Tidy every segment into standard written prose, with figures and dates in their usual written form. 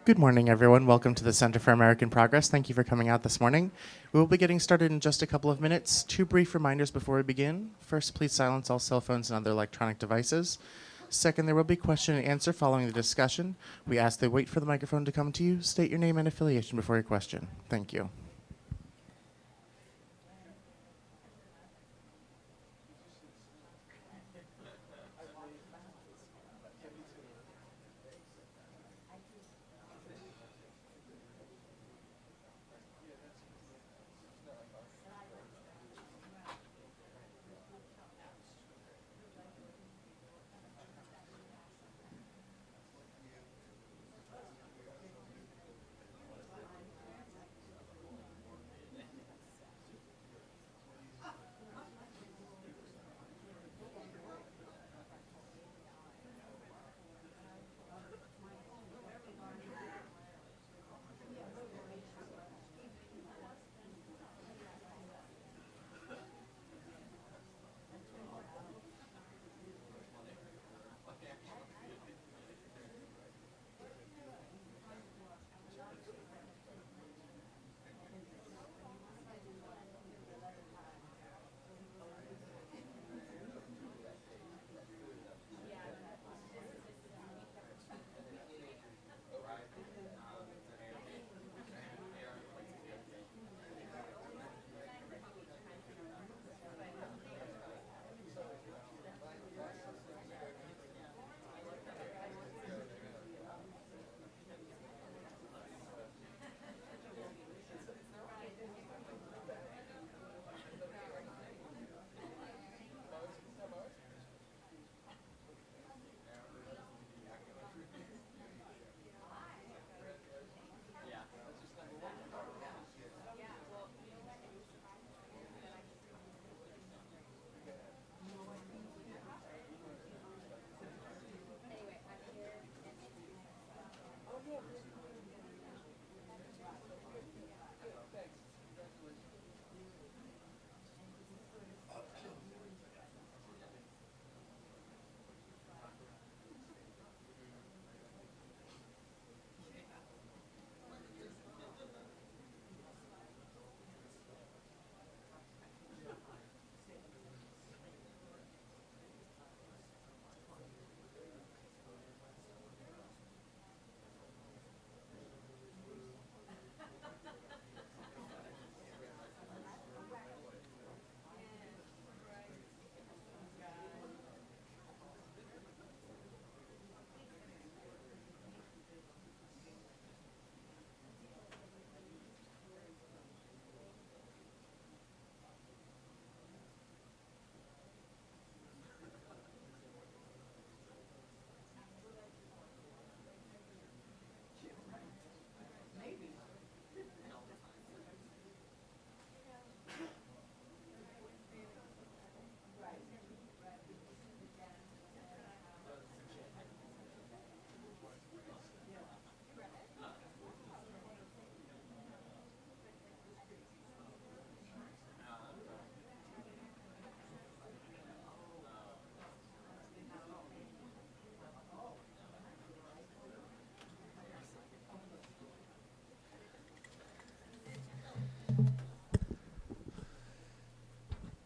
Good morning, everyone. Welcome to the Center for American Progress. Thank you for coming out this morning. We will be getting started in just a couple of minutes. Two brief reminders before we begin. First, please silence all cell phones and other electronic devices. Second, there will be question and answer following the discussion. We ask that you wait for the microphone to come to you. State your name and affiliation before your question. Thank you.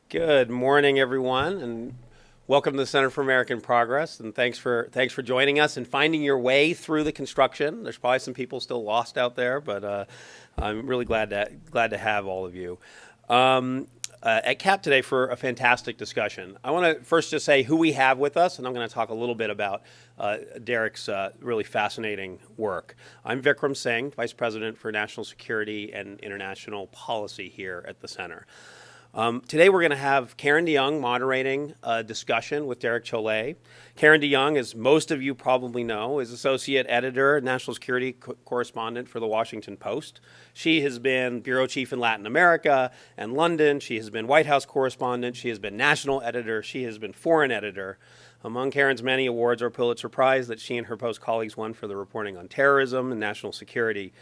Good morning, everyone, and welcome to the Center for American Progress. And thanks for joining us and finding your way through the construction. There's probably some people still lost out there, but I'm really glad to have all of you at CAP today for a fantastic discussion. I want to first just say who we have with us, and I'm going to talk a little bit about Derek's really fascinating work. I'm Vikram Singh, Vice President for National Security and International Policy here at the Center. Today we're going to have Karen DeYoung moderating a discussion with Derek Chollet. Karen DeYoung, as most of you probably know, is Associate Editor, National Security Correspondent for The Washington Post. She has been Bureau Chief in Latin America and London. She has been White House Correspondent. She has been National Editor. She has been Foreign Editor. Among Karen's many awards are Pulitzer Prize that she and her Post colleagues won for the reporting on terrorism and national security.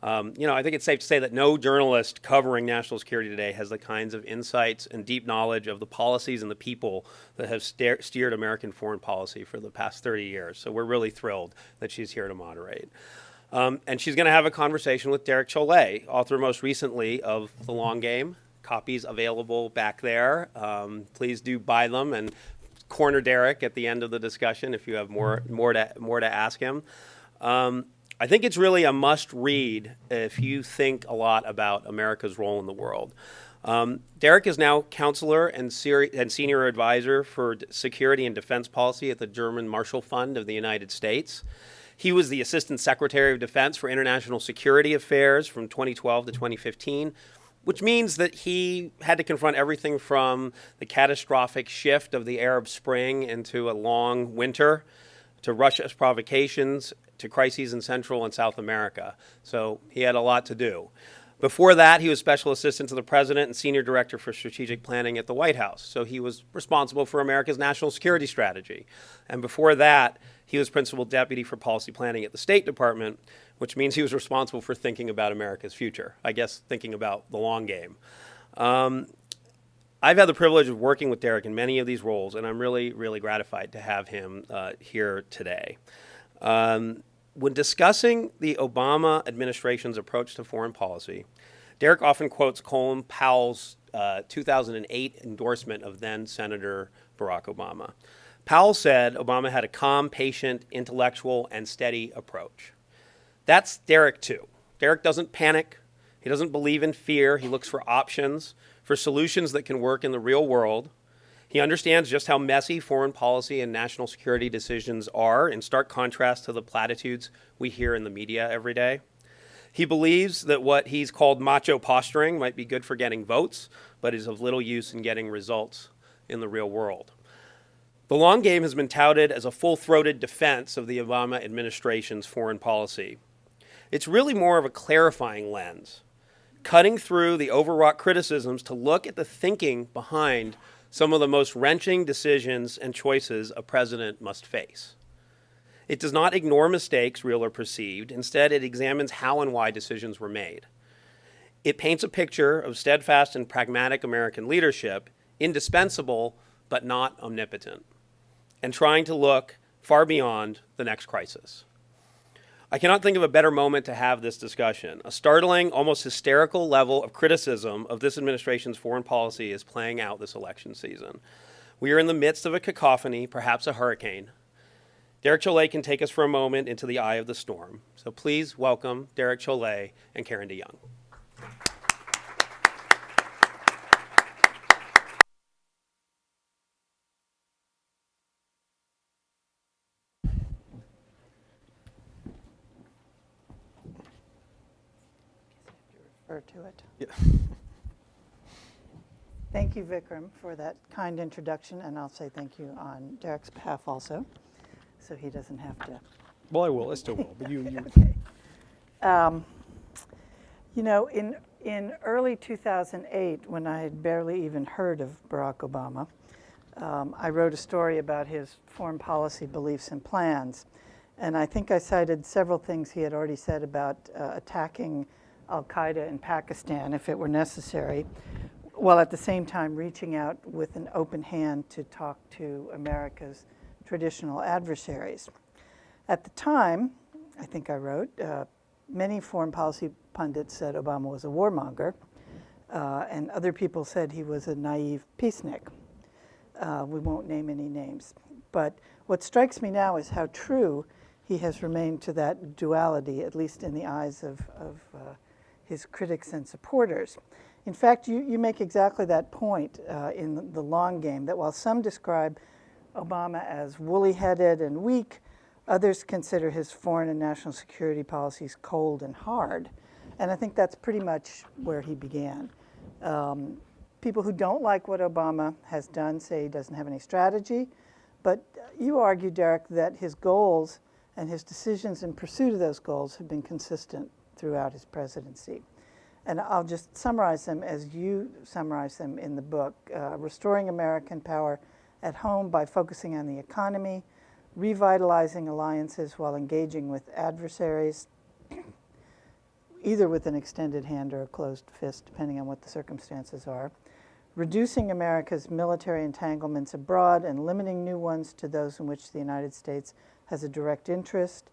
I think it's safe to say that no journalist covering national security today has the kinds of insights and deep knowledge of the policies and the people that have steered American foreign policy for the past 30 years. So we're really thrilled that she's here to moderate. And she's going to have a conversation with Derek Chollet, author most recently of The Long Game. Copies available back there. Please do buy them and corner Derek at the end of the discussion if you have more to ask him. I think it's really a must-read if you think a lot about America's role in the world. Derek is now counselor and senior advisor for security and defense policy at the German Marshall Fund of the United States. He was the Assistant Secretary of Defense for International Security Affairs from 2012 to 2015, which means that he had to confront everything from the catastrophic shift of the Arab Spring into a long winter, to Russia's provocations, to crises in Central and South America. So he had a lot to do. Before that, he was Special Assistant to the President and Senior Director for Strategic Planning at the White House. So he was responsible for America's national security strategy. And before that, he was Principal Deputy for Policy Planning at the State Department, which means he was responsible for thinking about America's future, I guess thinking about the long game. I've had the privilege of working with Derek in many of these roles, and I'm really, really gratified to have him here today. When discussing the Obama administration's approach to foreign policy, Derek often quotes Colin Powell's 2008 endorsement of then-Senator Barack Obama. Powell said Obama had a calm, patient, intellectual, and steady approach. That's Derek, too. Derek doesn't panic. He doesn't believe in fear. He looks for options, for solutions that can work in the real world. He understands just how messy foreign policy and national security decisions are, in stark contrast to the platitudes we hear in the media every day. He believes that what he's called macho posturing might be good for getting votes, but is of little use in getting results in the real world. The long game has been touted as a full-throated defense of the Obama administration's foreign policy. It's really more of a clarifying lens, cutting through the overwrought criticisms to look at the thinking behind some of the most wrenching decisions and choices a president must face. It does not ignore mistakes, real or perceived. Instead, it examines how and why decisions were made. It paints a picture of steadfast and pragmatic American leadership, indispensable but not omnipotent, and trying to look far beyond the next crisis. I cannot think of a better moment to have this discussion. A startling, almost hysterical level of criticism of this administration's foreign policy is playing out this election season. We are in the midst of a cacophony, perhaps a hurricane. Derek Chollet can take us for a moment into the eye of the storm. So please welcome Derek Chollet and Karen DeYoung. To it. Yeah. Thank you, Vikram, for that kind introduction, and I'll say thank you on Derek's behalf also, so he doesn't have to. Well, I will. I still will. But you. Okay. You know, in early 2008, when I had barely even heard of Barack Obama, I wrote a story about his foreign policy beliefs and plans, and I think I cited several things he had already said about attacking Al-Qaeda in Pakistan if it were necessary, while at the same time reaching out with an open hand to talk to America's traditional adversaries. At the time, I think I wrote, many foreign policy pundits said Obama was a warmonger, and other people said he was a naive peacenik. We won't name any names. But what strikes me now is how true he has remained to that duality, at least in the eyes of his critics and supporters. In fact, you make exactly that point in the long game, that while some describe Obama as woolly-headed and weak, others consider his foreign and national security policies cold and hard. And I think that's pretty much where he began. People who don't like what Obama has done say he doesn't have any strategy, but you argue, Derek, that his goals and his decisions in pursuit of those goals have been consistent throughout his presidency. And I'll just summarize them as you summarize them in the book. Restoring American power at home by focusing on the economy, revitalizing alliances while engaging with adversaries, either with an extended hand or a closed fist, depending on what the circumstances are, reducing America's military entanglements abroad and limiting new ones to those in which the United States has a direct interest,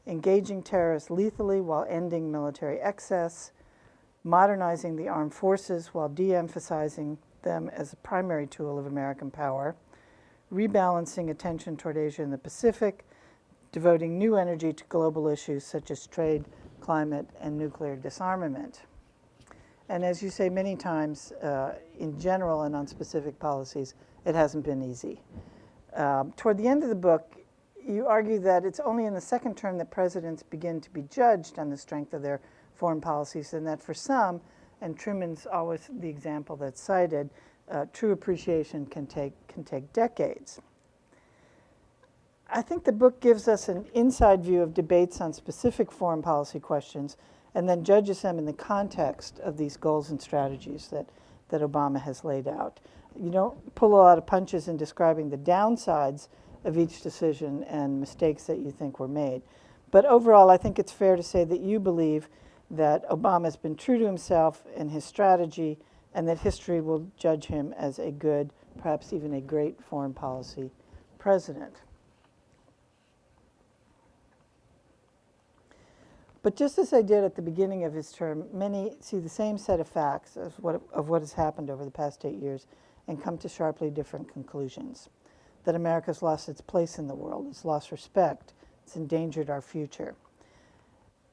engaging terrorists lethally while ending military excess, modernizing the armed forces while de-emphasizing them as a primary tool of American power, rebalancing attention toward Asia and the Pacific, devoting new energy to global issues such as trade, climate, and nuclear disarmament. And as you say many times, in general and on specific policies, it hasn't been easy. Toward the end of the book, you argue that it's only in the second term that presidents begin to be judged on the strength of their foreign policies, and that for some, and Truman's always the example that's cited, true appreciation can take decades. I think the book gives us an inside view of debates on specific foreign policy questions and then judges them in the context of these goals and strategies that Obama has laid out. You don't pull a lot of punches in describing the downsides of each decision and mistakes that you think were made. But overall, I think it's fair to say that you believe that Obama's been true to himself and his strategy, and that history will judge him as a good, perhaps even a great foreign policy president. But just as I did at the beginning of his term, many see the same set of facts of what has happened over the past 8 years and come to sharply different conclusions. That America's lost its place in the world, it's lost respect, it's endangered our future.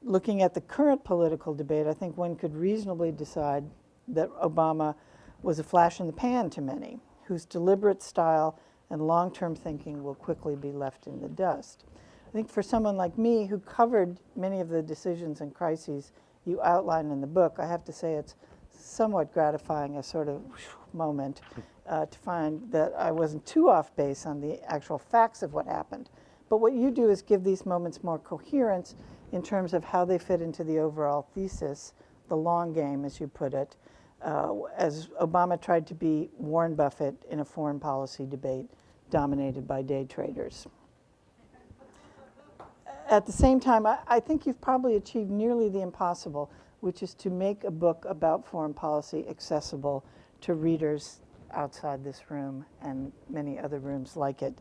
Looking at the current political debate, I think one could reasonably decide that Obama was a flash in the pan to many, whose deliberate style and long-term thinking will quickly be left in the dust. I think for someone like me who covered many of the decisions and crises you outline in the book, I have to say it's somewhat gratifying, a sort of moment to find that I wasn't too off base on the actual facts of what happened. But what you do is give these moments more coherence in terms of how they fit into the overall thesis, the long game, as you put it, as Obama tried to be Warren Buffett in a foreign policy debate dominated by day traders. At the same time, I think you've probably achieved nearly the impossible, which is to make a book about foreign policy accessible to readers outside this room and many other rooms like it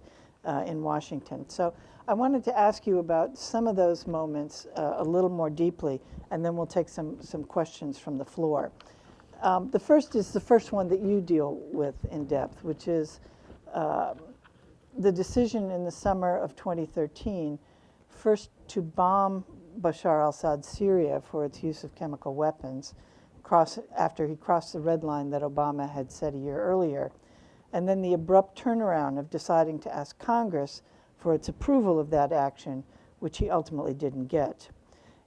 in Washington. So I wanted to ask you about some of those moments a little more deeply, and then we'll take some questions from the floor. The first is the first one that you deal with in depth, which is the decision in the summer of 2013 first to bomb Bashar al-Assad's Syria for its use of chemical weapons after he crossed the red line that Obama had set a year earlier, and then the abrupt turnaround of deciding to ask Congress for its approval of that action, which he ultimately didn't get.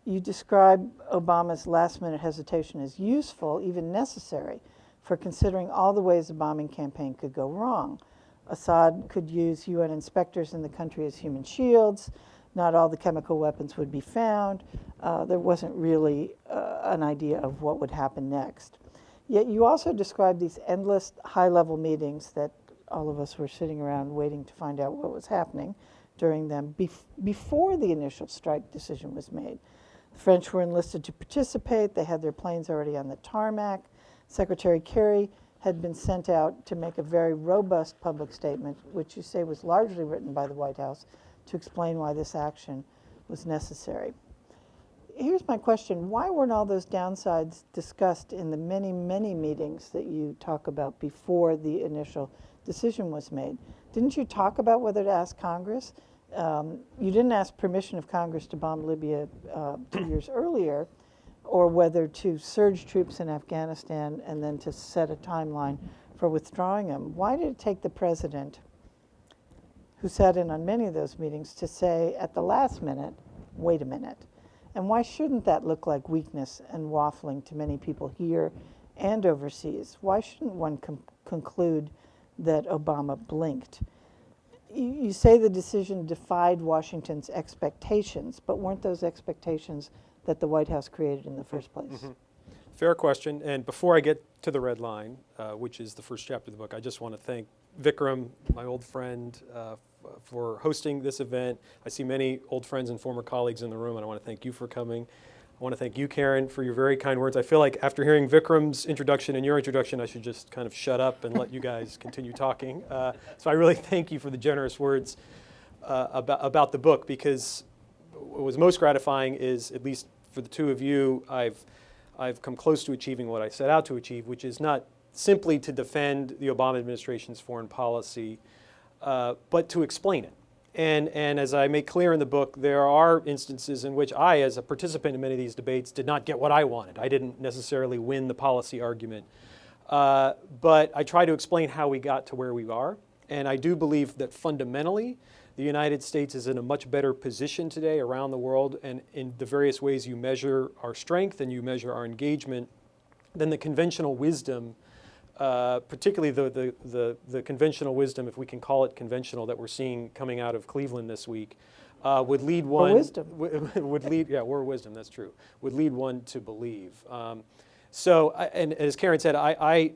You describe Obama's last-minute hesitation as useful, even necessary, for considering all the ways the bombing campaign could go wrong. Assad could use UN inspectors in the country as human shields. Not all the chemical weapons would be found. There wasn't really an idea of what would happen next. Yet you also described these endless high-level meetings that all of us were sitting around waiting to find out what was happening during them before the initial strike decision was made. The French were enlisted to participate. They had their planes already on the tarmac. Secretary Kerry had been sent out to make a very robust public statement, which you say was largely written by the White House, to explain why this action was necessary. Here's my question. Why weren't all those downsides discussed in the many, many meetings that you talk about before the initial decision was made? Didn't you talk about whether to ask Congress? You didn't ask permission of Congress to bomb Libya 2 years earlier, or whether to surge troops in Afghanistan and then to set a timeline for withdrawing them. Why did it take the president, who sat in on many of those meetings, to say at the last minute, wait a minute? And why shouldn't that look like weakness and waffling to many people here and overseas? Why shouldn't one conclude that Obama blinked? You say the decision defied Washington's expectations, but weren't those expectations that the White House created in the first place? Mm-hmm. Fair question. And before I get to the red line, which is the first chapter of the book, I just want to thank Vikram, my old friend, for hosting this event. I see many old friends and former colleagues in the room, and I want to thank you for coming. I want to thank you, Karen, for your very kind words. I feel like after hearing Vikram's introduction and your introduction, I should just kind of shut up and let you guys continue talking. So I really thank you for the generous words about the book, because what was most gratifying is, at least for the two of you, I've come close to achieving what I set out to achieve, which is not simply to defend the Obama administration's foreign policy, but to explain it. And as I make clear in the book, there are instances in which I, as a participant in many of these debates, did not get what I wanted. I didn't necessarily win the policy argument. But I try to explain how we got to where we are. And I do believe that fundamentally, the United States is in a much better position today around the world, and in the various ways you measure our strength and you measure our engagement, than the conventional wisdom, particularly the conventional wisdom, if we can call it conventional, that we're seeing coming out of Cleveland this week, would lead one. Or wisdom. Would lead, yeah, or wisdom. That's true. Would lead one to believe. So, and as Karen said, I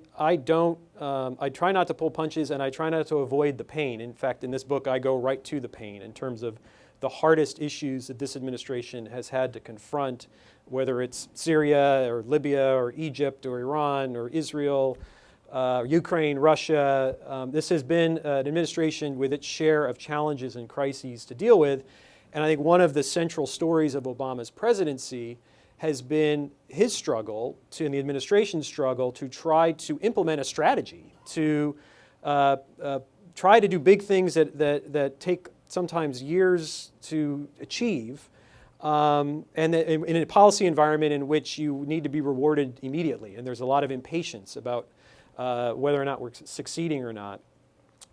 try not to pull punches, and I try not to avoid the pain. In fact, in this book, I go right to the pain in terms of the hardest issues that this administration has had to confront, whether it's Syria or Libya or Egypt or Iran or Israel, Ukraine, Russia. This has been an administration with its share of challenges and crises to deal with. And I think one of the central stories of Obama's presidency has been his struggle, and the administration's struggle, to try to implement a strategy, to try to do big things that take sometimes years to achieve, and in a policy environment in which you need to be rewarded immediately. And there's a lot of impatience about whether or not we're succeeding or not.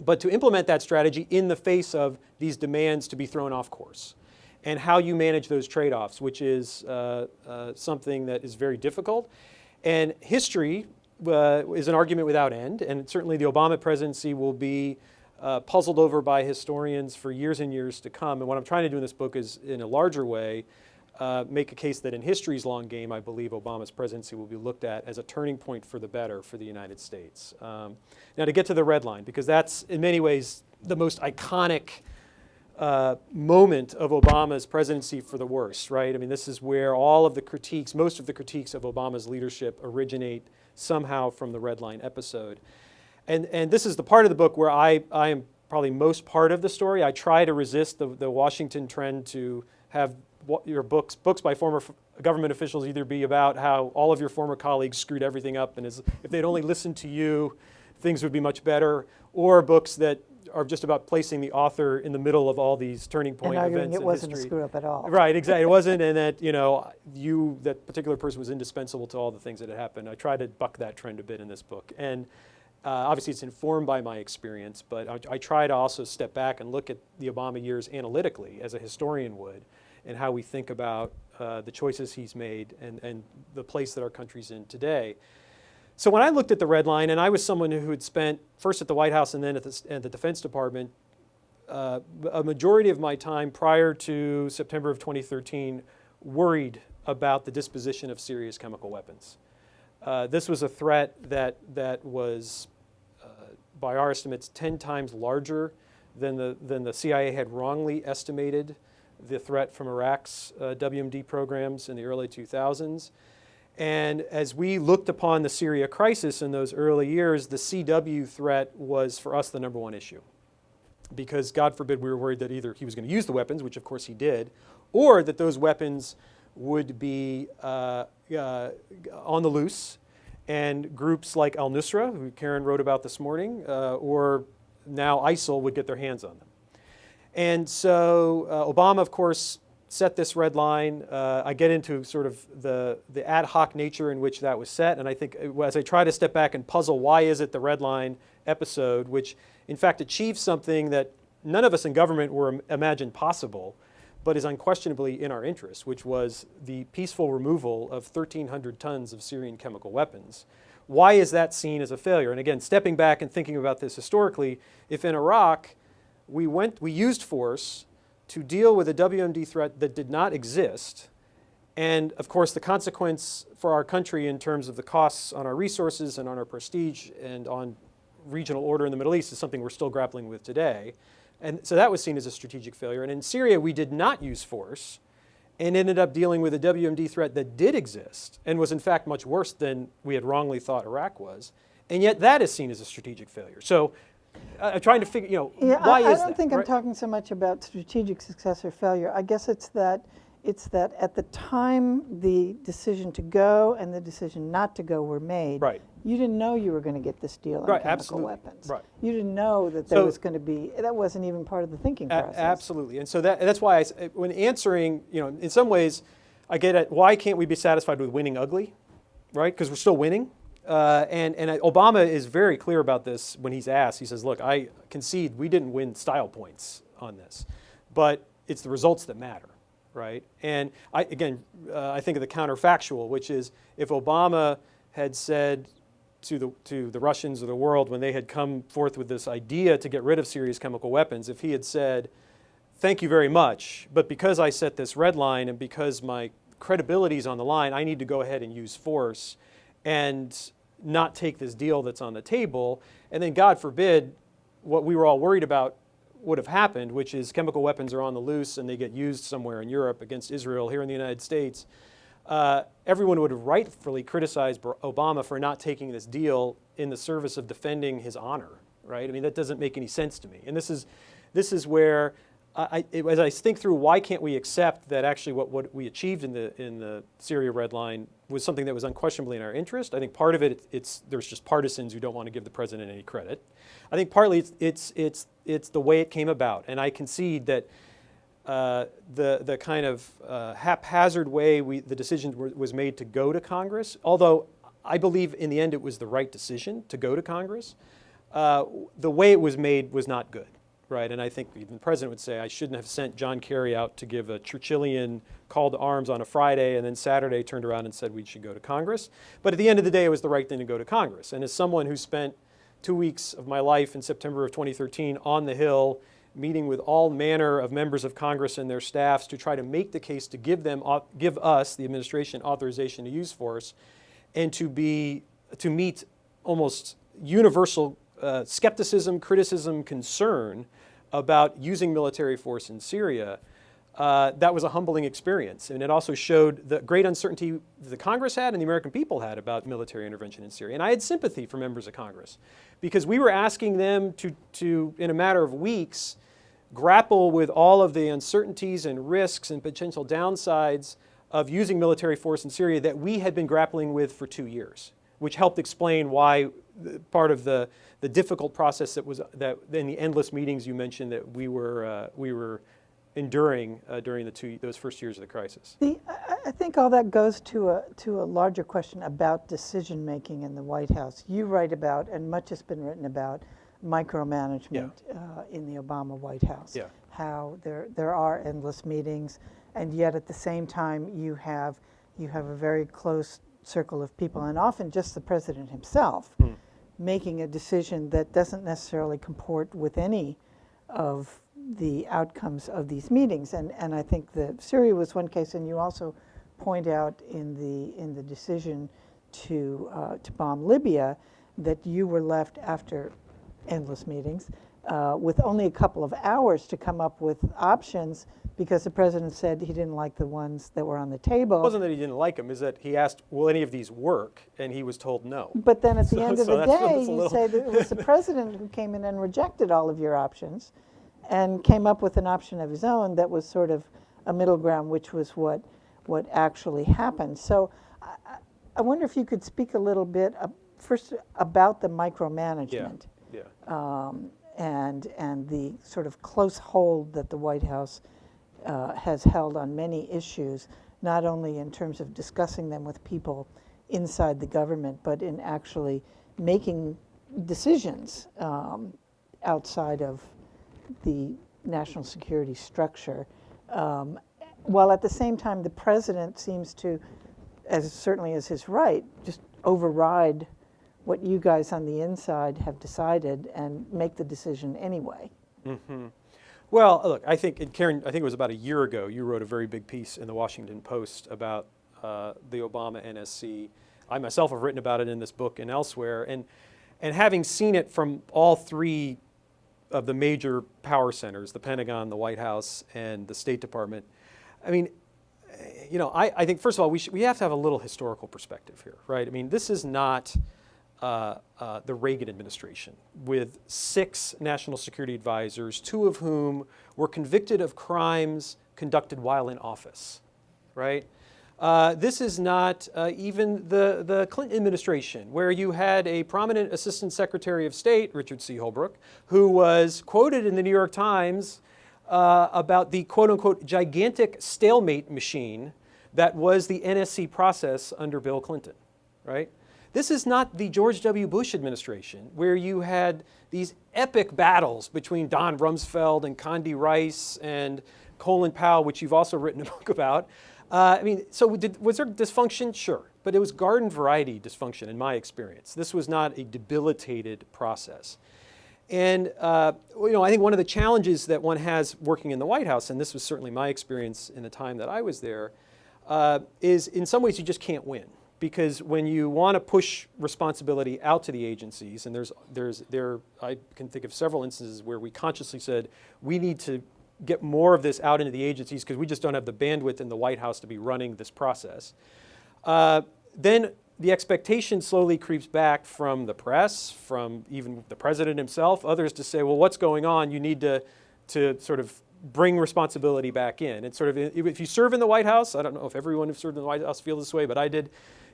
But to implement that strategy in the face of these demands to be thrown off course, and how you manage those trade-offs, which is something that is very difficult. And history is an argument without end, and certainly the Obama presidency will be puzzled over by historians for years and years to come. And what I'm trying to do in this book is, in a larger way, make a case that in history's long game, I believe Obama's presidency will be looked at as a turning point for the better for the United States. Now, to get to the red line, because that's in many ways the most iconic moment of Obama's presidency for the worse, right? I mean, this is where all of the critiques, most of the critiques of Obama's leadership originate somehow from the red line episode. And this is the part of the book where I am probably most part of the story. I try to resist the Washington trend to have your books by former government officials either be about how all of your former colleagues screwed everything up, and if they'd only listened to you, things would be much better, or books that are just about placing the author in the middle of all these turning point and events arguing it in wasn't history. a screw up at all. Right, exactly. It wasn't, and that that particular person was indispensable to all the things that had happened. I try to buck that trend a bit in this book, and obviously it's informed by my experience, but I try to also step back and look at the Obama years analytically, as a historian would, and how we think about the choices he's made and the place that our country's in today. So when I looked at the red line, and I was someone who had spent first at the White House and then at the Defense Department, a majority of my time prior to September of 2013 worried about the disposition of serious chemical weapons. This was a threat that was, by our estimates, 10 times larger than the CIA had wrongly estimated the threat from Iraq's WMD programs in the early 2000s. And as we looked upon the Syria crisis in those early years, the CW threat was, for us, the number one issue. Because, God forbid, we were worried that either he was going to use the weapons, which of course he did, or that those weapons would be on the loose, and groups like al-Nusra, who Karen wrote about this morning, or now ISIL would get their hands on them. And so Obama, of course, set this red line. I get into sort of the ad hoc nature in which that was set, and I think as I try to step back and puzzle why is it the red line episode, which in fact achieved something that none of us in government were imagined possible, but is unquestionably in our interest, which was the peaceful removal of 1,300 tons of Syrian chemical weapons. Why is that seen as a failure? And again, stepping back and thinking about this historically, if in Iraq we used force to deal with a WMD threat that did not exist, and of course the consequence for our country in terms of the costs on our resources and on our prestige and on regional order in the Middle East is something we're still grappling with today. And so that was seen as a strategic failure. And in Syria, we did not use force and ended up dealing with a WMD threat that did exist and was in fact much worse than we had wrongly thought Iraq was. And yet that is seen as a strategic failure. So I'm trying to figure, Yeah, why I is don't that? think I'm right? talking so much about strategic success or failure. I guess it's that at the time the decision to go and the decision not to go were made, Right. you didn't know you were going to get this deal on Right, chemical absolutely. weapons. Right. You didn't know that there So- was going to be, that wasn't even part of the thinking process. Absolutely. And so that's why when answering, in some ways, I get at why can't we be satisfied with winning ugly, right? Because we're still winning. And Obama is very clear about this when he's asked. He says, look, I concede we didn't win style points on this, but it's the results that matter, right? And I think of the counterfactual, which is if Obama had said to the Russians or the world when they had come forth with this idea to get rid of serious chemical weapons, if he had said, thank you very much, but because I set this red line and because my credibility is on the line, I need to go ahead and use force and not take this deal that's on the table. And then, God forbid, what we were all worried about would have happened, which is chemical weapons are on the loose and they get used somewhere in Europe against Israel, here in the United States. Everyone would have rightfully criticized Obama for not taking this deal in the service of defending his honor, right? I mean, that doesn't make any sense to me. And this is where, as I think through why can't we accept that actually what we achieved in the Syria red line was something that was unquestionably in our interest. I think part of it, there's just partisans who don't want to give the president any credit. I think partly it's the way it came about, and I concede that the kind of haphazard way the decision was made to go to Congress, although I believe in the end it was the right decision to go to Congress, the way it was made was not good, right? And I think even the president would say, I shouldn't have sent John Kerry out to give a Churchillian call to arms on a Friday and then Saturday turned around and said we should go to Congress. But at the end of the day, it was the right thing to go to Congress. And as someone who spent 2 weeks of my life in September of 2013 on the Hill, meeting with all manner of members of Congress and their staffs to try to make the case to give us, the administration, authorization to use force, and to meet almost universal skepticism, criticism, concern about using military force in Syria, that was a humbling experience. And it also showed the great uncertainty the Congress had and the American people had about military intervention in Syria. And I had sympathy for members of Congress because we were asking them to in a matter of weeks, grapple with all of the uncertainties and risks and potential downsides of using military force in Syria that we had been grappling with for 2 years, which helped explain why part of the difficult process that in the endless meetings you mentioned that we were enduring during those first years of the crisis. I think all that goes to a larger question about decision making in the White House. You write about, and much has been written about, micromanagement in the Obama White House. Yeah. How there are endless meetings, and yet at the same time you have a very close circle of people, and often just the president himself, making a decision that doesn't necessarily comport with any of the outcomes of these meetings. And I think that Syria was one case, and you also point out in the decision to bomb Libya that you were left after endless meetings with only a couple of hours to come up with options because the president said he didn't like the ones that were on the table. It wasn't that he didn't like them, is that he asked, will any of these work? And he was told no. But then at the end of so the that's day, a you little- say that it was the president who came in and rejected all of your options and came up with an option of his own that was sort of a middle ground, which was what actually happened. So I wonder if you could speak a little bit first about the micromanagement. Yeah. And the sort of close hold that the White House has held on many issues, not only in terms of discussing them with people inside the government, but in actually making decisions outside of the national security structure. While at the same time, the president seems to, as certainly as his right, just override what you guys on the inside have decided and make the decision anyway. Mm-hmm. Well, look, I think, Karen, I think it was about a year ago, you wrote a very big piece in the Washington Post about the Obama NSC. I myself have written about it in this book and elsewhere. And having seen it from all three of the major power centers, the Pentagon, the White House, and the State Department, I mean, I think, first of all, we have to have a little historical perspective here, right? I mean, this is not the Reagan administration with 6 national security advisors, 2 of whom were convicted of crimes conducted while in office, right? This is not even the Clinton administration, where you had a prominent Assistant Secretary of State, Richard C. Holbrooke, who was quoted in the New York Times about the quote-unquote gigantic stalemate machine that was the NSC process under Bill Clinton, right? This is not the George W. Bush administration, where you had these epic battles between Don Rumsfeld and Condi Rice and Colin Powell, which you've also written a book about. So was there dysfunction? Sure. But it was garden variety dysfunction in my experience. This was not a debilitated process. And I think one of the challenges that one has working in the White House, and this was certainly my experience in the time that I was there, is in some ways you just can't win. Because when you want to push responsibility out to the agencies, and I can think of several instances where we consciously said, we need to get more of this out into the agencies because we just don't have the bandwidth in the White House to be running this process. Then the expectation slowly creeps back from the press, from even the president himself, others to say, well, what's going on? You need to sort of bring responsibility back in. And sort of, if you serve in the White House, I don't know if everyone who served in the White House feels this way, but I did,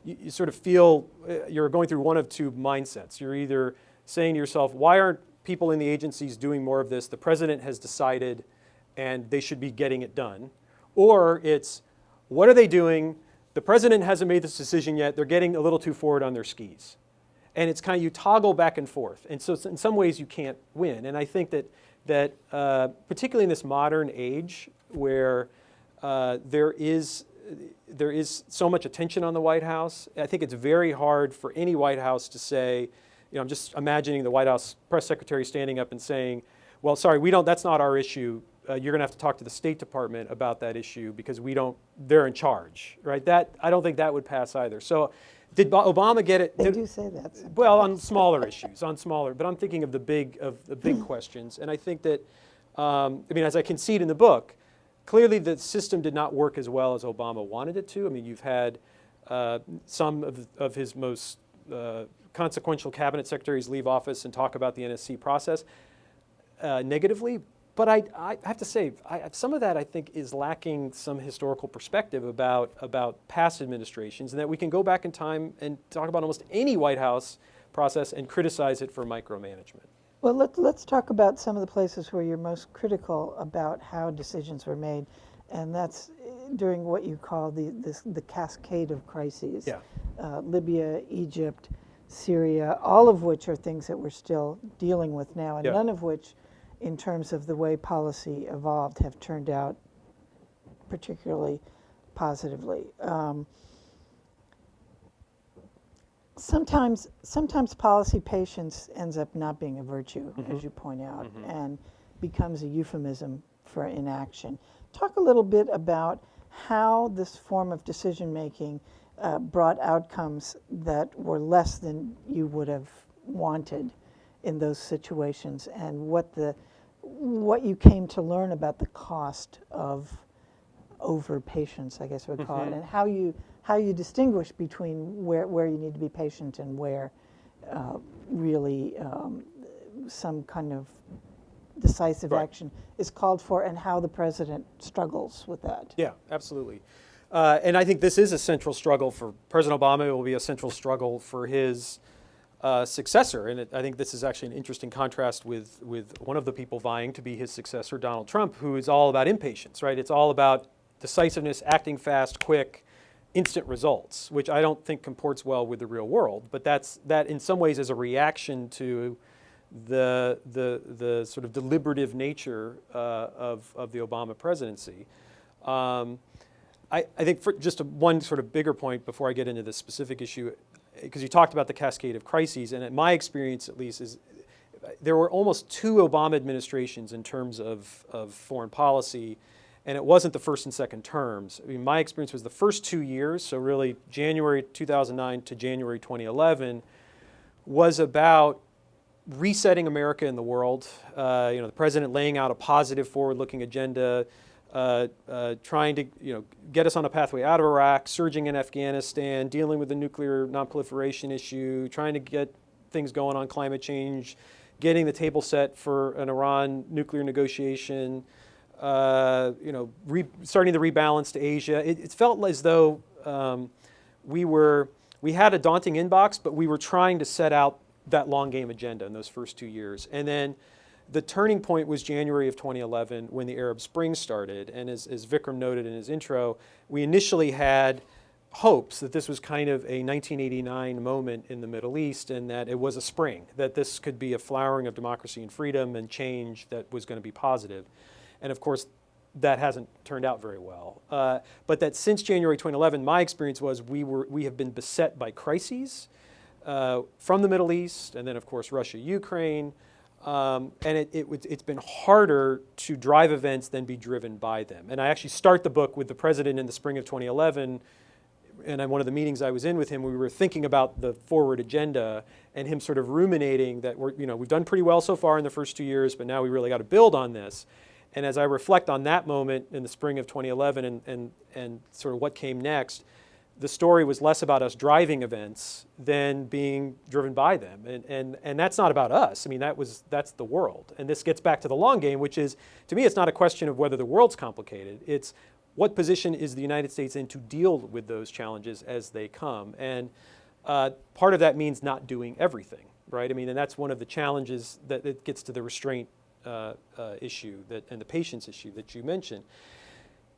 you sort of feel you're going through one of 2 mindsets. You're either saying to yourself, why aren't people in the agencies doing more of this? The president has decided and they should be getting it done. Or it's, what are they doing? The president hasn't made this decision yet. They're getting a little too forward on their skis. And it's kind of, you toggle back and forth. And so in some ways you can't win. And I think that particularly in this modern age where there is so much attention on the White House, I think it's very hard for any White House to say, I'm just imagining the White House press secretary standing up and saying, well, sorry, that's not our issue. You're going to have to talk to the State Department about that issue because they're in charge, right? I don't think that would pass either. So did Obama get it? They do say that sometimes. Well, on smaller issues, but I'm thinking of the big questions. And I think that, as I concede in the book, clearly the system did not work as well as Obama wanted it to. You've had some of his most consequential cabinet secretaries leave office and talk about the NSC process negatively. But I have to say, some of that I think is lacking some historical perspective about past administrations, and that we can go back in time and talk about almost any White House process and criticize it for micromanagement. Well, let's talk about some of the places where you're most critical about how decisions were made, and that's during what you call the cascade of crises. Yeah. Libya, Egypt, Syria, all of which are things that we're still dealing with now, and Yeah. none of which, in terms of the way policy evolved, have turned out particularly positively. Sometimes policy patience ends up not being a virtue, as you point out, and becomes a euphemism for inaction. Talk a little bit about how this form of decision-making brought outcomes that were less than you would have wanted in those situations, and what you came to learn about the cost of over-patience, I guess we'd call it, and how you distinguish between where you need to be patient and where really some kind of decisive Right. action is called for, and how the president struggles with that. Yeah, absolutely. And I think this is a central struggle for President Obama. It will be a central struggle for his successor. And I think this is actually an interesting contrast with one of the people vying to be his successor, Donald Trump, who is all about impatience, right? It's all about decisiveness, acting fast, quick, instant results, which I don't think comports well with the real world. But that in some ways is a reaction to the sort of deliberative nature of the Obama presidency. I think for just one sort of bigger point before I get into the specific issue, because you talked about the cascade of crises, and in my experience at least is there were almost 2 Obama administrations in terms of foreign policy, and it wasn't the first and second terms. My experience was the first 2 years, so really January 2009 to January 2011, was about resetting America in the world. The president laying out a positive forward-looking agenda, trying to get us on a pathway out of Iraq, surging in Afghanistan, dealing with the nuclear nonproliferation issue, trying to get things going on climate change, getting the table set for an Iran nuclear negotiation, starting the rebalance to Asia. It felt as though we had a daunting inbox, but we were trying to set out that long game agenda in those first 2 years. And then the turning point was January of 2011 when the Arab Spring started. And as Vikram noted in his intro, we initially had hopes that this was kind of a 1989 moment in the Middle East and that it was a spring, that this could be a flowering of democracy and freedom and change that was going to be positive. And of course, that hasn't turned out very well. But that since January 2011, my experience was we have been beset by crises from the Middle East, and then of course Russia, Ukraine, and it's been harder to drive events than be driven by them. And I actually start the book with the president in the spring of 2011, and at one of the meetings I was in with him, we were thinking about the forward agenda and him sort of ruminating that we've done pretty well so far in the first 2 years, but now we really got to build on this. And as I reflect on that moment in the spring of 2011 and sort of what came next, the story was less about us driving events than being driven by them. And that's not about us. I mean, that's the world. And this gets back to the long game, which is, to me, it's not a question of whether the world's complicated. It's what position is the United States in to deal with those challenges as they come. And part of that means not doing everything, right? I mean, and that's one of the challenges that it gets to the restraint issue and the patience issue that you mentioned.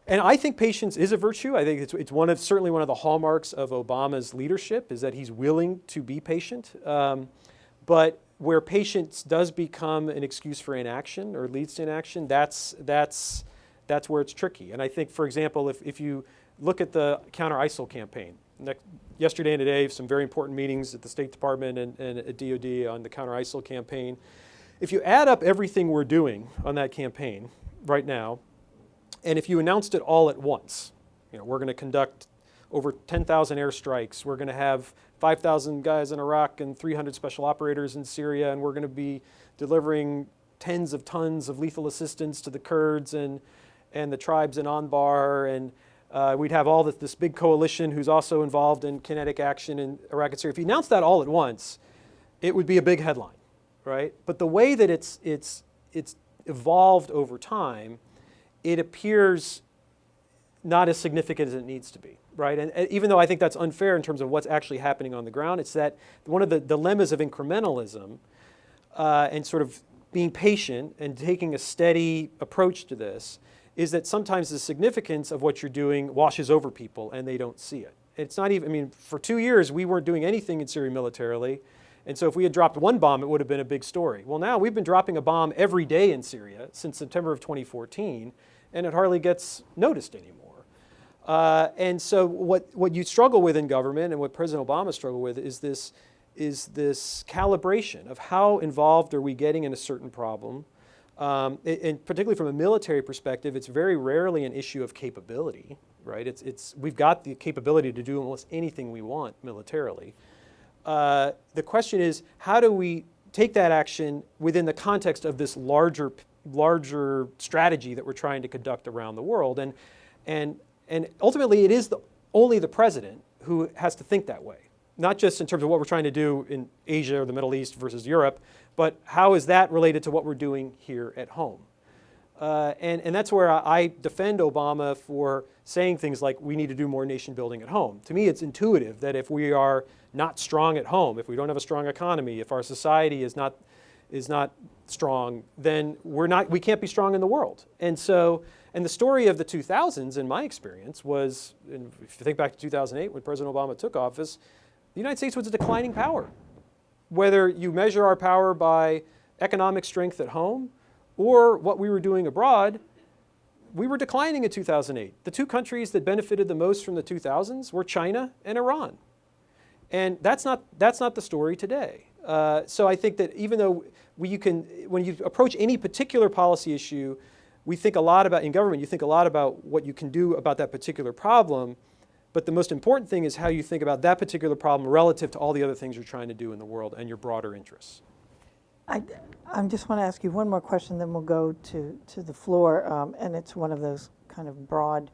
And I think patience is a virtue. I think it's certainly one of the hallmarks of Obama's leadership is that he's willing to be patient. But where patience does become an excuse for inaction or leads to inaction, that's where it's tricky. And I think, for example, if you look at the counter-ISIL campaign, yesterday and today, some very important meetings at the State Department and at DOD on the counter-ISIL campaign. If you add up everything we're doing on that campaign right now, and if you announced it all at once, we're going to conduct over 10,000 airstrikes, we're going to have 5,000 guys in Iraq and 300 special operators in Syria, and we're going to be delivering tens of tons of lethal assistance to the Kurds and the tribes in Anbar, and we'd have all this big coalition who's also involved in kinetic action in Iraq and Syria. If you announced that all at once, it would be a big headline. Right? But the way that it's evolved over time, it appears not as significant as it needs to be, right? And even though I think that's unfair in terms of what's actually happening on the ground, it's that one of the dilemmas of incrementalism and sort of being patient and taking a steady approach to this is that sometimes the significance of what you're doing washes over people and they don't see it. It's not even, I mean, for 2 years, we weren't doing anything in Syria militarily. And so if we had dropped one bomb, it would have been a big story. Well, now we've been dropping a bomb every day in Syria since September of 2014, and it hardly gets noticed anymore. And so what you struggle with in government and what President Obama struggled with is this calibration of how involved are we getting in a certain problem. And particularly from a military perspective, it's very rarely an issue of capability, right? We've got the capability to do almost anything we want militarily. The question is, how do we take that action within the context of this larger strategy that we're trying to conduct around the world? And ultimately, it is only the president who has to think that way, not just in terms of what we're trying to do in Asia or the Middle East versus Europe, but how is that related to what we're doing here at home? And that's where I defend Obama for saying things like we need to do more nation building at home. To me, it's intuitive that if we are not strong at home, if we don't have a strong economy, if our society is not strong, then we can't be strong in the world. And the story of the 2000s, in my experience, was, and if you think back to 2008 when President Obama took office, the United States was a declining power. Whether you measure our power by economic strength at home or what we were doing abroad, we were declining in 2008. The two countries that benefited the most from the 2000s were China and Iran. And that's not the story today. So I think that even though when you approach any particular policy issue, we think a lot about, in government, you think a lot about what you can do about that particular problem, but the most important thing is how you think about that particular problem relative to all the other things you're trying to do in the world and your broader interests. I just want to ask you one more question, then we'll go to the floor, and it's one of those kind of broad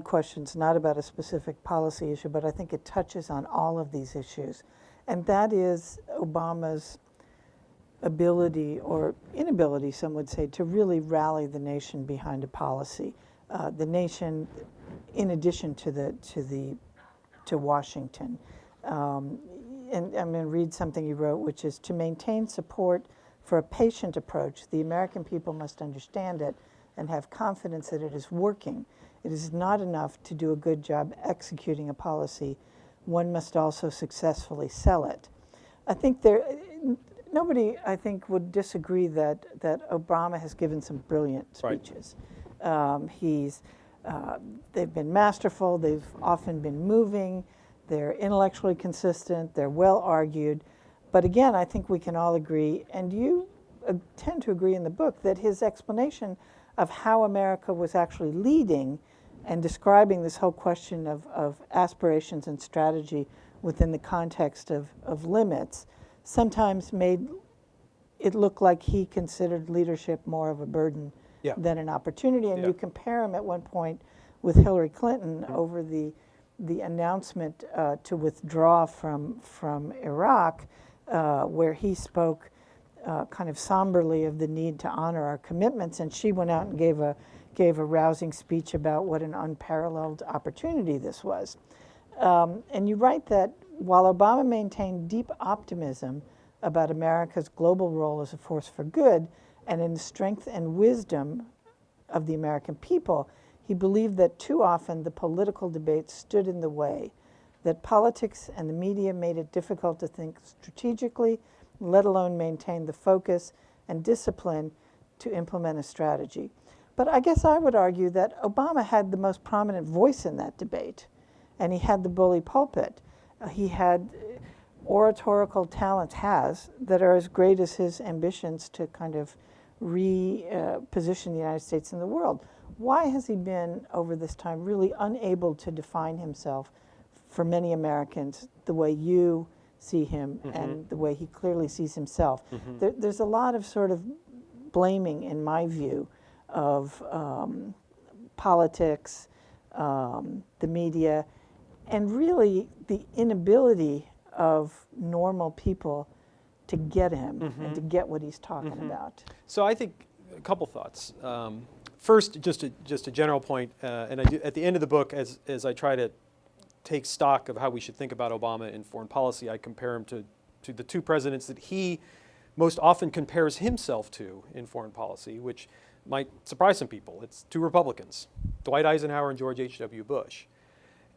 questions, not about a specific policy issue, but I think it touches on all of these issues. And that is Obama's ability or inability, some would say, to really rally the nation behind a policy. The nation, in addition to Washington. And I'm going to read something you wrote, which is, to maintain support for a patient approach, the American people must understand it and have confidence that it is working. It is not enough to do a good job executing a policy. One must also successfully sell it. I think nobody, I think, would disagree that Obama has given some brilliant speeches. Right. They've been masterful. They've often been moving. They're intellectually consistent. They're well argued. But again, I think we can all agree, and you tend to agree in the book, that his explanation of how America was actually leading and describing this whole question of aspirations and strategy within the context of limits sometimes made it look like he considered leadership more of a burden than an opportunity. And you compare him at one point with Hillary Clinton over the announcement to withdraw from Iraq, where he spoke kind of somberly of the need to honor our commitments, and she went out and gave a rousing speech about what an unparalleled opportunity this was. And you write that while Obama maintained deep optimism about America's global role as a force for good and in the strength and wisdom of the American people, he believed that too often the political debate stood in the way, that politics and the media made it difficult to think strategically, let alone maintain the focus and discipline to implement a strategy. But I guess I would argue that Obama had the most prominent voice in that debate, and he had the bully pulpit. He had oratorical talents that are as great as his ambitions to kind of reposition the United States in the world. Why has he been, over this time, really unable to define himself for many Americans the way you see him and the way he clearly sees himself? There's a lot of sort of blaming, in my view, of politics, the media, and really the inability of normal people to get him and to get what he's talking about. So I think a couple thoughts. First, just a general point, and I do, at the end of the book, as I try to take stock of how we should think about Obama in foreign policy, I compare him to the two presidents that he most often compares himself to in foreign policy, which might surprise some people. It's two Republicans, Dwight Eisenhower and George H.W. Bush.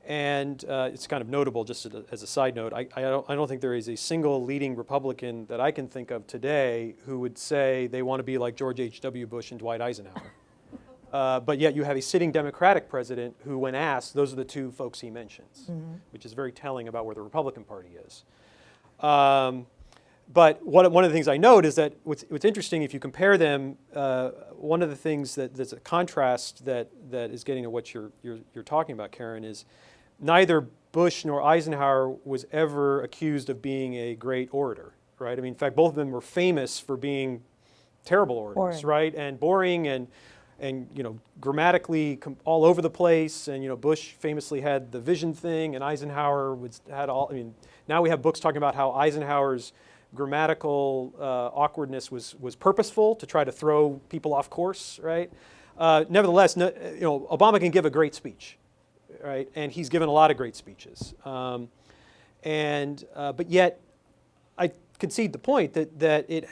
And it's kind of notable, just as a side note, I don't think there is a single leading Republican that I can think of today who would say they want to be like George H.W. Bush and Dwight Eisenhower. But yet you have a sitting Democratic president who, when asked, those are the two folks he mentions, which is very telling about where the Republican Party is. But one of the things I note is that what's interesting, if you compare them, one of the things that's a contrast that is getting to what you're talking about, Karen, is neither Bush nor Eisenhower was ever accused of being a great orator, right? I mean, in fact, both of them were famous for being terrible orators, right? And boring and grammatically all over the place. And Bush famously had the vision thing, and Eisenhower had all. I mean, now we have books talking about how Eisenhower's grammatical awkwardness was purposeful to try to throw people off course, right? Nevertheless, Obama can give a great speech, right? And he's given a lot of great speeches. But yet, I concede the point that it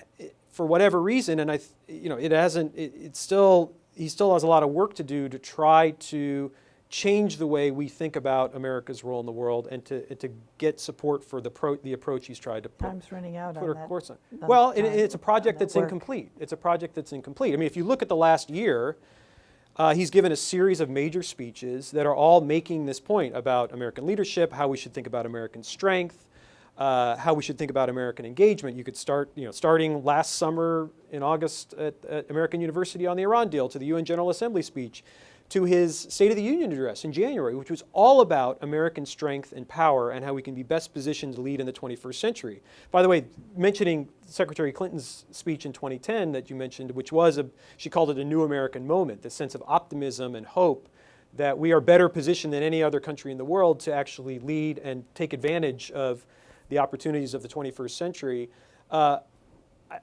for whatever reason, and he still has a lot of work to do to try to change the way we think about America's role in the world and to get support for the approach he's tried to put. Time's running out put on her that. course on. Well, it's a project that's incomplete. It's a project that's incomplete. I mean, if you look at the last year, he's given a series of major speeches that are all making this point about American leadership, how we should think about American strength, how we should think about American engagement. You could start, starting last summer in August at American University on the Iran deal to the UN General Assembly speech, to his State of the Union address in January, which was all about American strength and power and how we can be best positioned to lead in the 21st century. By the way, mentioning Secretary Clinton's speech in 2010 that you mentioned, which was, she called it a new American moment, the sense of optimism and hope that we are better positioned than any other country in the world to actually lead and take advantage of the opportunities of the 21st century.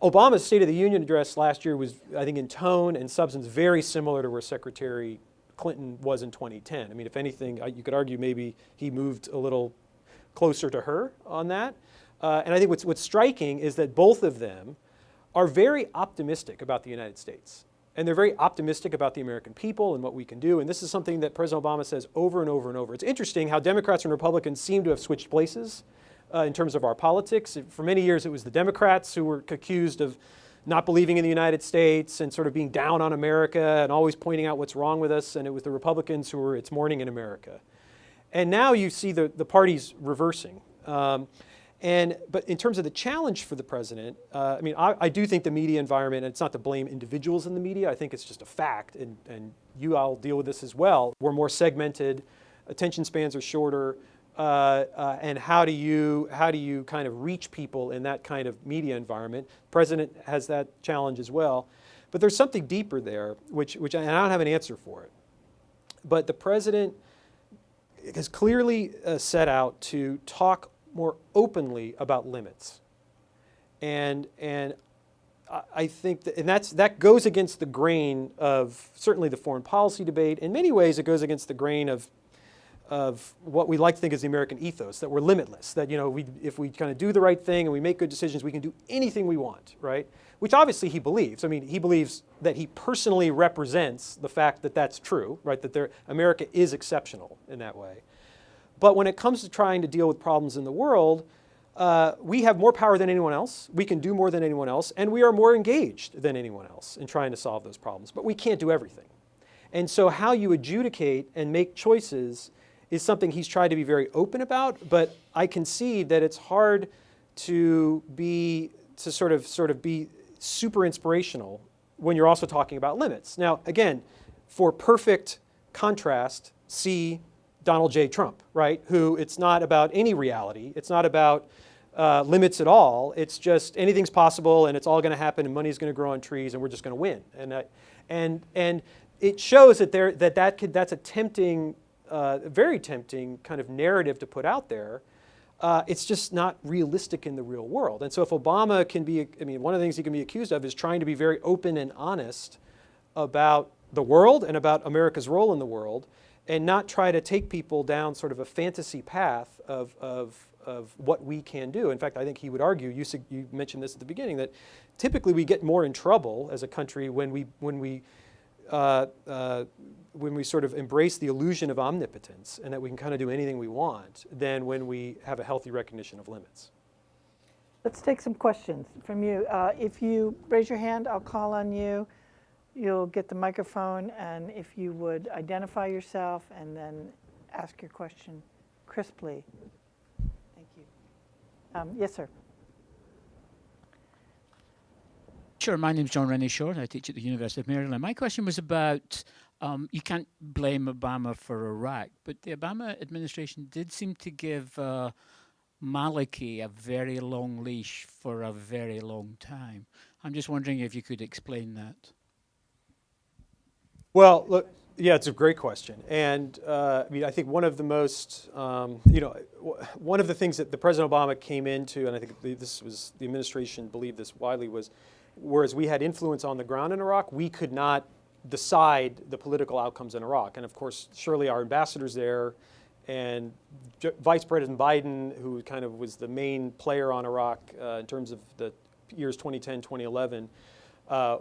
Obama's State of the Union address last year was, I think, in tone and substance very similar to where Secretary Clinton was in 2010. I mean, if anything, you could argue maybe he moved a little closer to her on that. And I think what's striking is that both of them are very optimistic about the United States. And they're very optimistic about the American people and what we can do. And this is something that President Obama says over and over and over. It's interesting how Democrats and Republicans seem to have switched places in terms of our politics. For many years, it was the Democrats who were accused of not believing in the United States and sort of being down on America and always pointing out what's wrong with us. And it was the Republicans who were, it's morning in America. And now you see the parties reversing. But in terms of the challenge for the president, I mean, I do think the media environment, and it's not to blame individuals in the media, I think it's just a fact, and you all deal with this as well. We're more segmented, attention spans are shorter, and how do you kind of reach people in that kind of media environment? The president has that challenge as well. But there's something deeper there, which and I don't have an answer for it. But the president has clearly set out to talk more openly about limits. And I think that goes against the grain of certainly the foreign policy debate. In many ways, it goes against the grain of what we like to think is the American ethos, that we're limitless, that if we kind of do the right thing and we make good decisions, we can do anything we want, right? Which obviously he believes. I mean, he believes that he personally represents the fact that that's true, right? That America is exceptional in that way. But when it comes to trying to deal with problems in the world, we have more power than anyone else. We can do more than anyone else, and we are more engaged than anyone else in trying to solve those problems. But we can't do everything. And so how you adjudicate and make choices is something he's tried to be very open about, but I concede that it's hard to sort of be super inspirational when you're also talking about limits. Now, again, for perfect contrast, see Donald J. Trump, right? Who it's not about any reality. It's not about limits at all. It's just anything's possible and it's all going to happen and money's going to grow on trees and we're just going to win. And it shows that that's a tempting, very tempting kind of narrative to put out there. It's just not realistic in the real world. And so if Obama can be, I mean, one of the things he can be accused of is trying to be very open and honest about the world and about America's role in the world, and not try to take people down sort of a fantasy path of what we can do. In fact, I think he would argue, you mentioned this at the beginning, that typically we get more in trouble as a country when we sort of embrace the illusion of omnipotence and that we can kind of do anything we want than when we have a healthy recognition of limits. Let's take some questions from you. If you raise your hand, I'll call on you. You'll get the microphone, and if you would identify yourself and then ask your question crisply. Thank you. Yes, sir. Sure, my name's John Rennie Shore, and I teach at the University of Maryland. My question was about, you can't blame Obama for Iraq, but the Obama administration did seem to give Maliki a very long leash for a very long time. I'm just wondering if you could explain that. Well, look, yeah, it's a great question. And I mean, I think one of the most, one of the things that the President Obama came into, and I think this was, the administration believed this widely, was whereas we had influence on the ground in Iraq, we could not decide the political outcomes in Iraq. And of course, surely our ambassadors there and Vice President Biden, who kind of was the main player on Iraq in terms of the years 2010, 2011,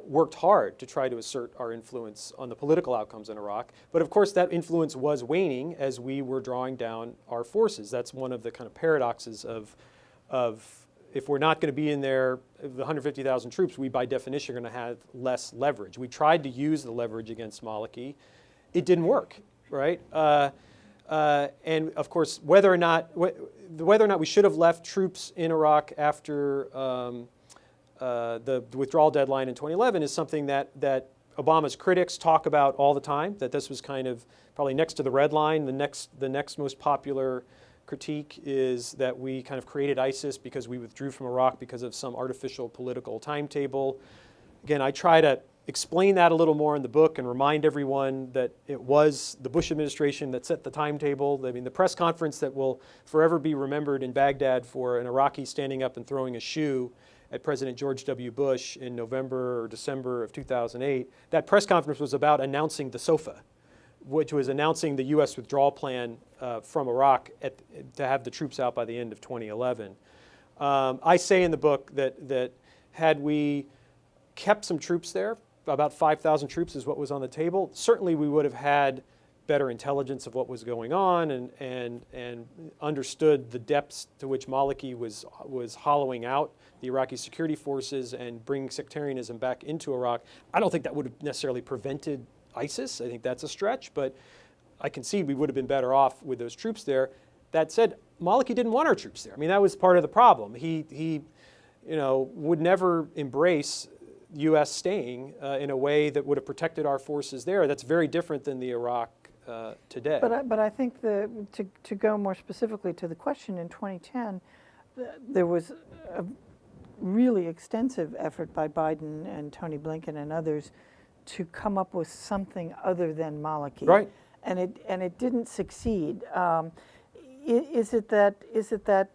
worked hard to try to assert our influence on the political outcomes in Iraq. But of course, that influence was waning as we were drawing down our forces. That's one of the kind of paradoxes of if we're not going to be in there, the 150,000 troops, we by definition are going to have less leverage. We tried to use the leverage against Maliki. It didn't work, right? And of course, whether or not we should have left troops in Iraq after the withdrawal deadline in 2011 is something that Obama's critics talk about all the time, that this was kind of probably next to the red line. The next most popular critique is that we kind of created ISIS because we withdrew from Iraq because of some artificial political timetable. Again, I try to explain that a little more in the book and remind everyone that it was the Bush administration that set the timetable. I mean, the press conference that will forever be remembered in Baghdad for an Iraqi standing up and throwing a shoe at President George W. Bush in November or December of 2008, that press conference was about announcing the SOFA, which was announcing the U.S. withdrawal plan from Iraq to have the troops out by the end of 2011. I say in the book that had we kept some troops there, about 5,000 troops is what was on the table, certainly we would have had better intelligence of what was going on and understood the depths to which Maliki was hollowing out the Iraqi security forces and bringing sectarianism back into Iraq. I don't think that would have necessarily prevented ISIS. I think that's a stretch, but I concede we would have been better off with those troops there. That said, Maliki didn't want our troops there. I mean, that was part of the problem. He would never embrace U.S. staying in a way that would have protected our forces there. That's very different than the Iraq today. But I think to go more specifically to the question, in 2010, there was a really extensive effort by Biden and Tony Blinken and others to come up with something other than Maliki. Right. And it didn't succeed. Is it that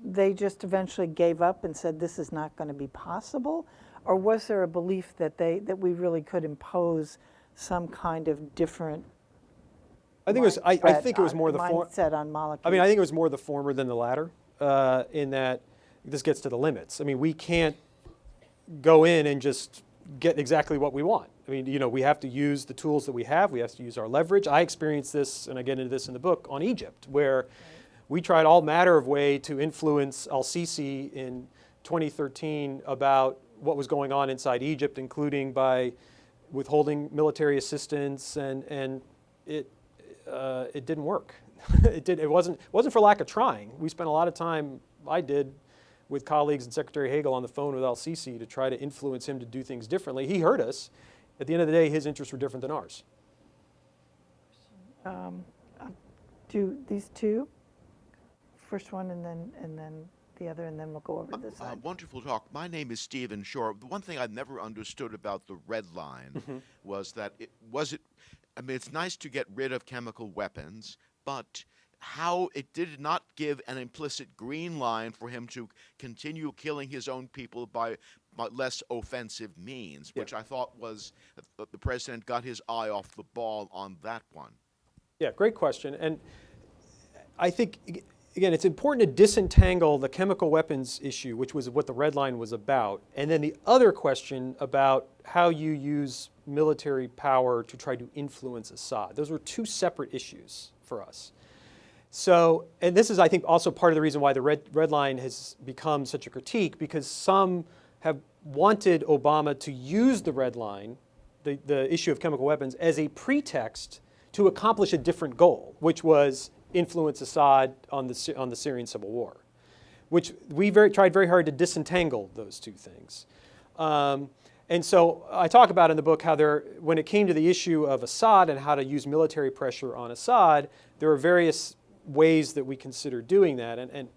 they just eventually gave up and said this is not going to be possible, or was there a belief that we really could impose some kind of different? I think it was more the mindset on Maliki. I mean, I think it was more the former than the latter. In that this gets to the limits. I mean, we can't go in and just get exactly what we want. I mean, we have to use the tools that we have. We have to use our leverage. I experienced this, and I get into this in the book, on Egypt, where we tried all manner of way to influence al-Sisi in 2013 about what was going on inside Egypt, including by withholding military assistance, and it didn't work. It wasn't for lack of trying. We spent a lot of time, I did, with colleagues and Secretary Hagel on the phone with al-Sisi to try to influence him to do things differently. He heard us. At the end of the day, his interests were different than ours. Do these two, first one and then the other, and then we'll go over this side. Wonderful talk. My name is Stephen Shore. The one thing I've never understood about the red line was that it's nice to get rid of chemical weapons, but how it did not give an implicit green line for him to continue killing his own people by less offensive means, which I thought was the president got his eye off the ball on that one. Yeah, great question. And I think, again, it's important to disentangle the chemical weapons issue, which was what the red line was about, and then the other question about how you use military power to try to influence Assad. Those were two separate issues for us. So, and this is, I think, also part of the reason why the red line has become such a critique, because some have wanted Obama to use the red line, the issue of chemical weapons, as a pretext to accomplish a different goal, which was influence Assad on the Syrian civil war, which we tried very hard to disentangle those two things. And so I talk about in the book how when it came to the issue of Assad and how to use military pressure on Assad, there are various ways that we consider doing that. And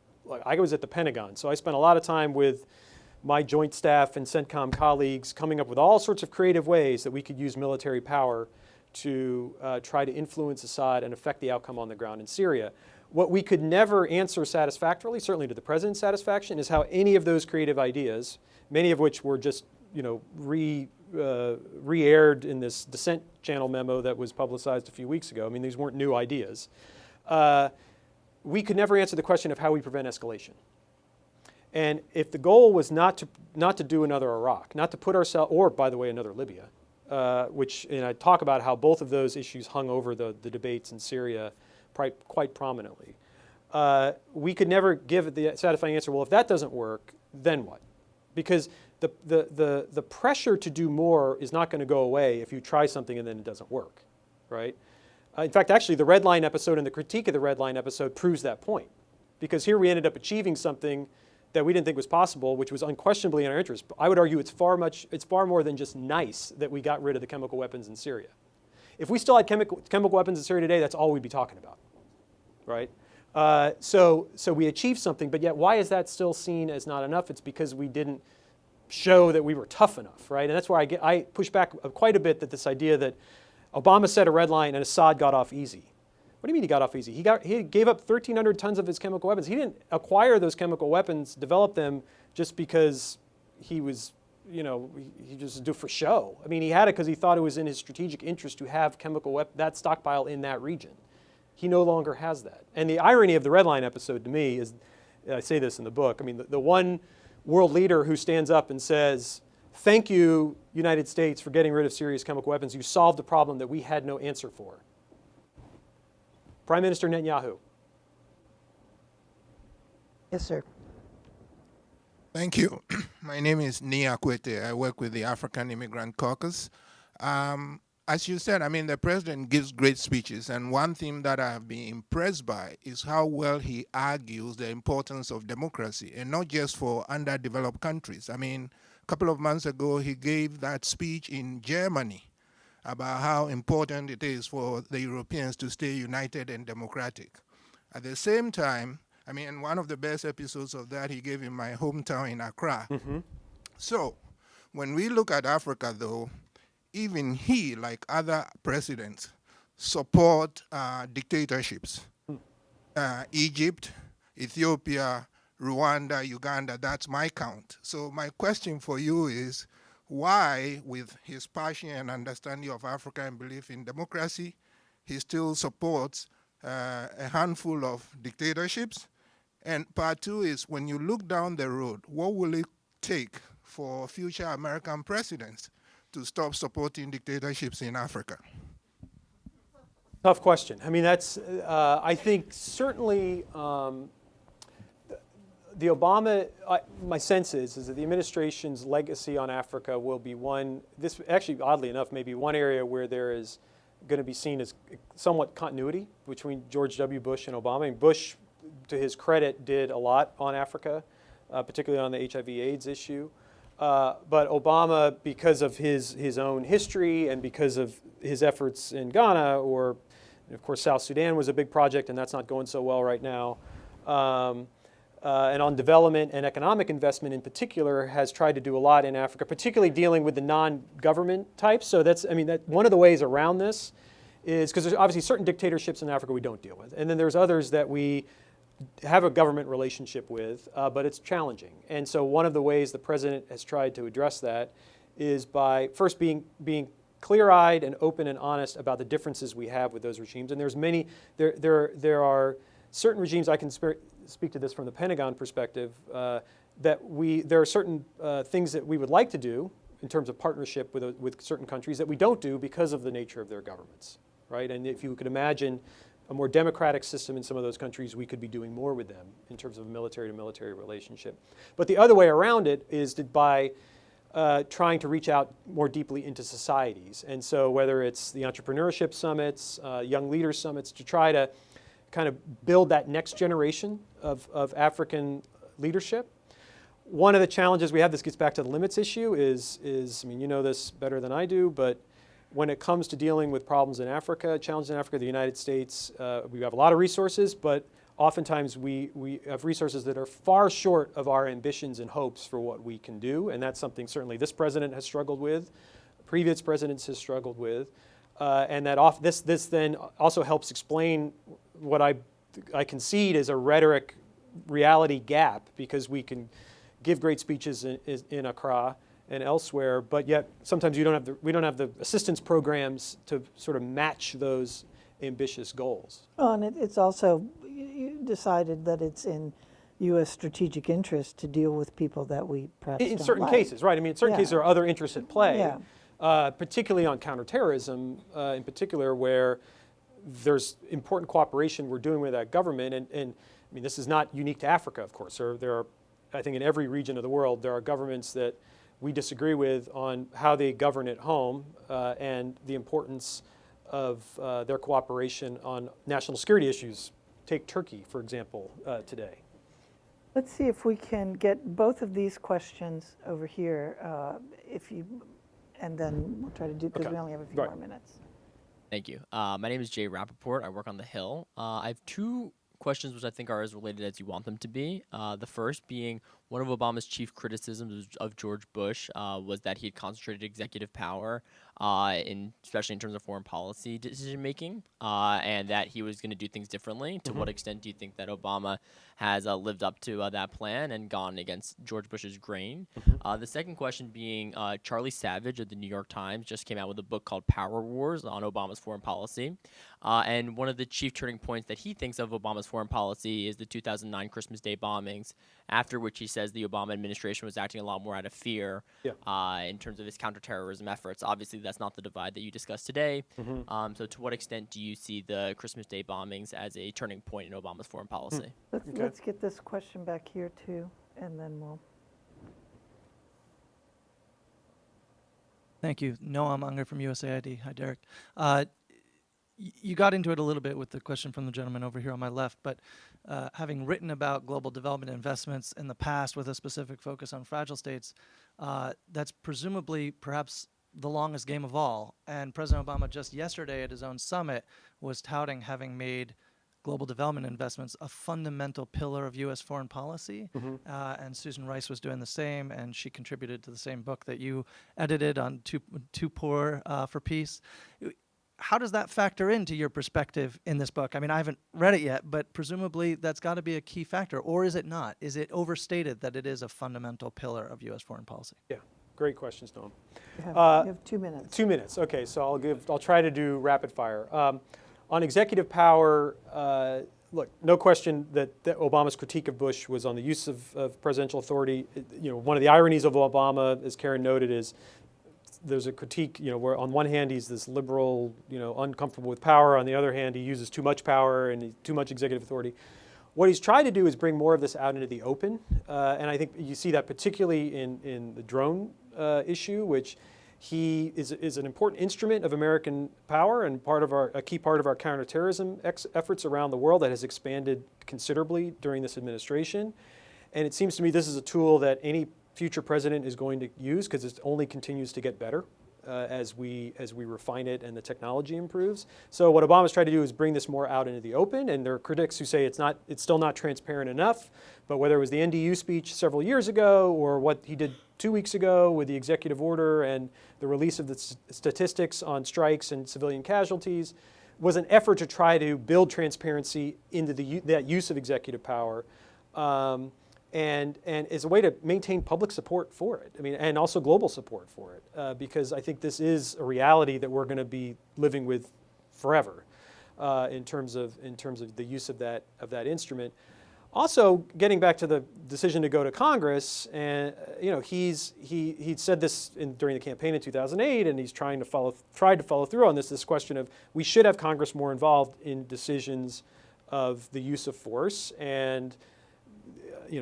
I was at the Pentagon, so I spent a lot of time with my joint staff and CENTCOM colleagues coming up with all sorts of creative ways that we could use military power to try to influence Assad and affect the outcome on the ground in Syria. What we could never answer satisfactorily, certainly to the president's satisfaction, is how any of those creative ideas, many of which were just re-aired in this Dissent Channel memo that was publicized a few weeks ago. I mean, these weren't new ideas. We could never answer the question of how we prevent escalation. And if the goal was not to do another Iraq, not to put ourselves, or by the way, another Libya, and I talk about how both of those issues hung over the debates in Syria quite prominently. We could never give the satisfying answer, well, if that doesn't work, then what? Because the pressure to do more is not going to go away if you try something and then it doesn't work, right? In fact, actually, the red line episode and the critique of the red line episode proves that point. Because here we ended up achieving something that we didn't think was possible, which was unquestionably in our interest. I would argue it's far more than just nice that we got rid of the chemical weapons in Syria. If we still had chemical weapons in Syria today, that's all we'd be talking about, right? So we achieved something, but yet why is that still seen as not enough? It's because we didn't show that we were tough enough, right? And that's where I push back quite a bit that this idea that Obama set a red line and Assad got off easy. What do you mean he got off easy? He gave up 1,300 tons of his chemical weapons. He didn't acquire those chemical weapons, develop them just because he was, he just do it for show. I mean, he had it because he thought it was in his strategic interest to have that stockpile in that region. He no longer has that. And the irony of the Red Line episode to me is, I say this in the book, I mean, the one world leader who stands up and says, thank you, United States, for getting rid of Syria's chemical weapons. You solved a problem that we had no answer for. Prime Minister Netanyahu. Yes, sir. Thank you. My name is Nia Kwete. I work with the African Immigrant Caucus. As you said, I mean, the president gives great speeches, and one thing that I have been impressed by is how well he argues the importance of democracy, and not just for underdeveloped countries. I mean, a couple of months ago, he gave that speech in Germany about how important it is for the Europeans to stay united and democratic. At the same time, I mean, one of the best episodes of that he gave in my hometown in Accra. Mm-hmm. So, when we look at Africa, though, even he, like other presidents, support dictatorships. Egypt, Ethiopia, Rwanda, Uganda, that's my count. So my question for you is, why, with his passion and understanding of Africa and belief in democracy, he still supports a handful of dictatorships? And part two is, when you look down the road, what will it take for future American presidents to stop supporting dictatorships in Africa? Tough question. I mean, that's, I think certainly the Obama, my sense is that the administration's legacy on Africa will be one, this actually, oddly enough, maybe one area where there is going to be seen as somewhat continuity between George W. Bush and Obama. I mean, Bush, to his credit, did a lot on Africa, particularly on the HIV/AIDS issue. But Obama, because of his own history and because of his efforts in Ghana, or of course South Sudan was a big project, and that's not going so well right now. And on development and economic investment in particular, has tried to do a lot in Africa, particularly dealing with the non-government types. So that's, I mean, that one of the ways around this is, because there's obviously certain dictatorships in Africa we don't deal with, and then there's others that we have a government relationship with, but it's challenging. And so one of the ways the president has tried to address that is by first being clear-eyed and open and honest about the differences we have with those regimes. And there's many, there are certain regimes, I can speak to this from the Pentagon perspective, there are certain things that we would like to do in terms of partnership with certain countries that we don't do because of the nature of their governments, right? And if you could imagine a more democratic system in some of those countries, we could be doing more with them in terms of a military-to-military relationship. But the other way around it is by trying to reach out more deeply into societies. And so whether it's the entrepreneurship summits, young leaders summits, to try to kind of build that next generation of African leadership. One of the challenges we have, this gets back to the limits issue, is I mean, you know this better than I do, but when it comes to dealing with problems in Africa, challenges in Africa, the United States, we have a lot of resources, but oftentimes we have resources that are far short of our ambitions and hopes for what we can do, and that's something certainly this president has struggled with, previous presidents has struggled with, and that this then also helps explain what I concede is a rhetoric reality gap, because we can give great speeches in Accra and elsewhere, but yet sometimes we don't have the assistance programs to sort of match those ambitious goals. Well, and it's also, you decided that it's in U.S. strategic interest to deal with people that we perhaps in don't certain like. cases, right? I mean, in certain cases there are other interests at play, Yeah. Particularly on counterterrorism, in particular, where there's important cooperation we're doing with that government, and I mean, this is not unique to Africa, of course. There are, I think in every region of the world, there are governments that we disagree with on how they govern at home, and the importance of their cooperation on national security issues. Take Turkey, for example, today. Let's see if we can get both of these questions over here, and then we'll try to do, because Okay. we only have a few Right. more minutes. Thank you. My name is Jay Rappaport. I work on the Hill. I have two questions which I think are as related as you want them to be. The first being one of Obama's chief criticisms of George Bush was that he had concentrated executive power, especially in terms of foreign policy decision making, and that he was going to do things differently. To what extent do you think that Obama has lived up to that plan and gone against George Bush's grain? The second question being Charlie Savage of the New York Times just came out with a book called Power Wars on Obama's foreign policy. And one of the chief turning points that he thinks of Obama's foreign policy is the 2009 Christmas Day bombings, after which he says the Obama administration was acting a lot more out of fear in terms of its counterterrorism efforts. Obviously, that's not the divide that you discussed today. So to what extent do you see the Christmas Day bombings as a turning point in Obama's foreign policy? Let's get this question back here too, and then we'll. Thank you. Noam Unger from USAID. Hi, Derek. You got into it a little bit with the question from the gentleman over here on my left, but having written about global development investments in the past with a specific focus on fragile states, that's presumably perhaps the longest game of all. And President Obama just yesterday at his own summit was touting having made global development investments a fundamental pillar of U.S. foreign policy. And Susan Rice was doing the same, and she contributed to the same book that you edited on Too Poor for Peace. How does that factor into your perspective in this book? I mean, I haven't read it yet, but presumably that's got to be a key factor, or is it not? Is it overstated that it is a fundamental pillar of U.S. foreign policy? Yeah, great questions, Noam. You have 2 minutes. 2 minutes. Okay, so I'll try to do rapid fire. On executive power, look, no question that Obama's critique of Bush was on the use of presidential authority. One of the ironies of Obama, as Karen noted, is there's a critique, where on one hand he's this liberal, uncomfortable with power. On the other hand, he uses too much power and too much executive authority. What he's tried to do is bring more of this out into the open, and I think you see that particularly in the drone issue, which he is an important instrument of American power and a key part of our counterterrorism efforts around the world that has expanded considerably during this administration. And it seems to me this is a tool that any future president is going to use because it only continues to get better as we refine it and the technology improves. So what Obama's tried to do is bring this more out into the open, and there are critics who say it's still not transparent enough. But whether it was the NDU speech several years ago or what he did 2 weeks ago with the executive order and the release of the statistics on strikes and civilian casualties, was an effort to try to build transparency into that use of executive power. And is a way to maintain public support for it. I mean, and also global support for it, because I think this is a reality that we're going to be living with forever, in terms of the use of that instrument. Also, getting back to the decision to go to Congress, and he said this during the campaign in 2008, and he's tried to follow through on this question of we should have Congress more involved in decisions of the use of force. And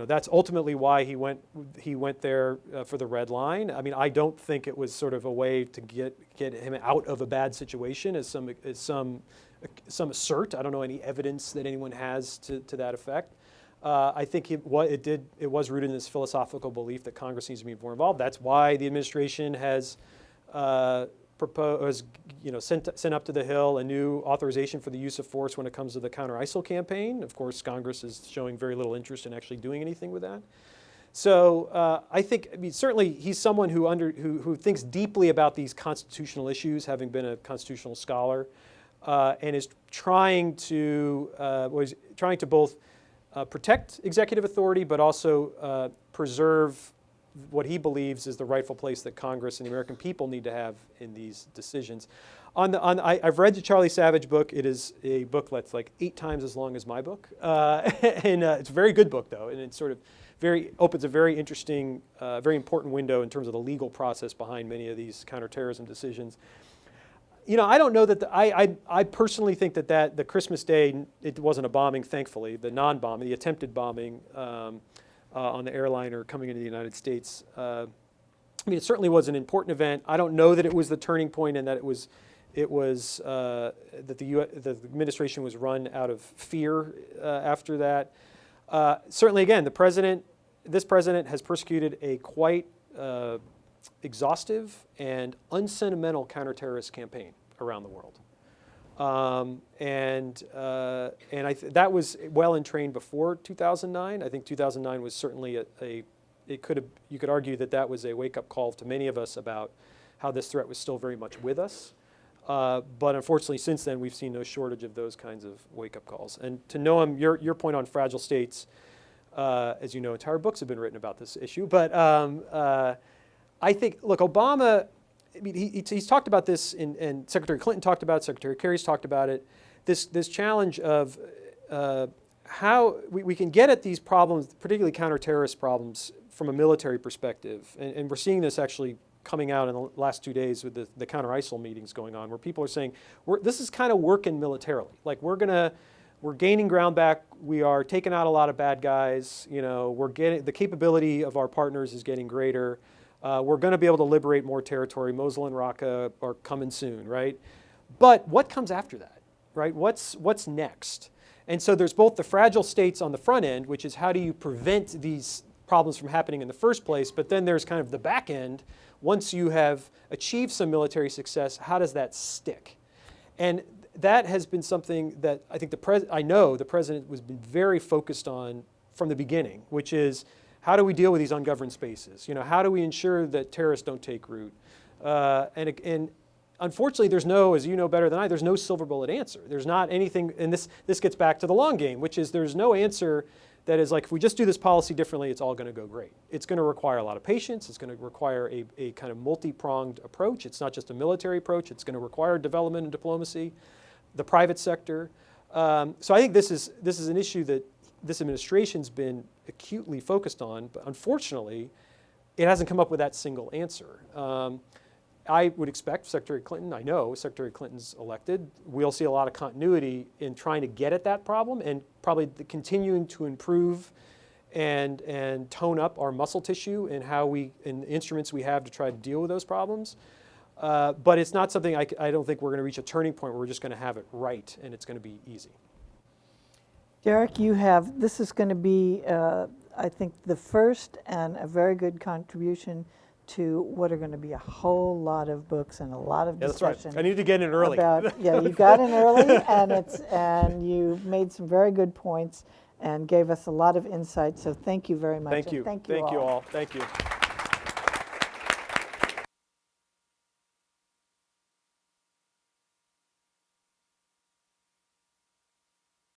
that's ultimately why he went there for the red line. I mean, I don't think it was sort of a way to get him out of a bad situation, as some assert. I don't know any evidence that anyone has to that effect. I think it was rooted in this philosophical belief that Congress needs to be more involved. That's why the administration has sent up to the Hill a new authorization for the use of force when it comes to the counter-ISIL campaign. Of course, Congress is showing very little interest in actually doing anything with that. So I think, certainly he's someone who thinks deeply about these constitutional issues, having been a constitutional scholar, and is trying to both protect executive authority, but also preserve what he believes is the rightful place that Congress and the American people need to have in these decisions. I've read the Charlie Savage book. It is a book that's like 8 times as long as my book, and it's a very good book though, and it sort of opens a very interesting, very important window in terms of the legal process behind many of these counterterrorism decisions. I don't know that I personally think that the Christmas Day, it wasn't a bombing, thankfully, the non-bombing, the attempted bombing. On the airliner coming into the United States. It certainly was an important event. I don't know that it was the turning point, and that it was that the administration was run out of fear after that. certainly, again, this president has persecuted a quite exhaustive and unsentimental counterterrorist campaign around the world. That was well entrained before 2009. I think 2009 was certainly you could argue that was a wake-up call to many of us about how this threat was still very much with us. But unfortunately, since then, we've seen no shortage of those kinds of wake-up calls. And to Noam, your point on fragile states, as you know, entire books have been written about this issue. But I think, look, Obama, I mean, he's talked about this, and Secretary Clinton talked about it, Secretary Kerry's talked about it, this challenge of how we can get at these problems, particularly counter-terrorist problems, from a military perspective. And we're seeing this actually coming out in the last 2 days with the counter-ISIL meetings going on, where people are saying, this is kind of working militarily. Like, we're gaining ground back. We are taking out a lot of bad guys. You know, the capability of our partners is getting greater. We're going to be able to liberate more territory. Mosul and Raqqa are coming soon, right? But what comes after that, right? What's next? And so there's both the fragile states on the front end, which is how do you prevent these problems from happening in the first place, but then there's kind of the back end. Once you have achieved some military success, how does that stick? And that has been something that I think I know the president was been very focused on from the beginning, which is how do we deal with these ungoverned spaces? You know, how do we ensure that terrorists don't take root? And unfortunately, there's no, as you know better than I, there's no silver bullet answer. There's not anything, and this gets back to the long game, which is there's no answer that is like, if we just do this policy differently, it's all going to go great. It's going to require a lot of patience. It's going to require a kind of multi-pronged approach. It's not just a military approach. It's going to require development and diplomacy, the private sector. So I think this is an issue that this administration's been acutely focused on, but unfortunately, it hasn't come up with that single answer. I would expect Secretary Clinton, I know Secretary Clinton's elected, we'll see a lot of continuity in trying to get at that problem and probably continuing to improve and tone up our muscle tissue and and the instruments we have to try to deal with those problems. But it's not something I don't think we're going to reach a turning point where we're just going to have it right and it's going to be easy. Derek, this is going to be, I think, the first and a very good contribution to what are going to be a whole lot of books and a lot of discussion. That's right. I need to get in early. You got in early, and you made some very good points and gave us a lot of insight. So thank you very much. Thank you. And thank you all. all. Thank you.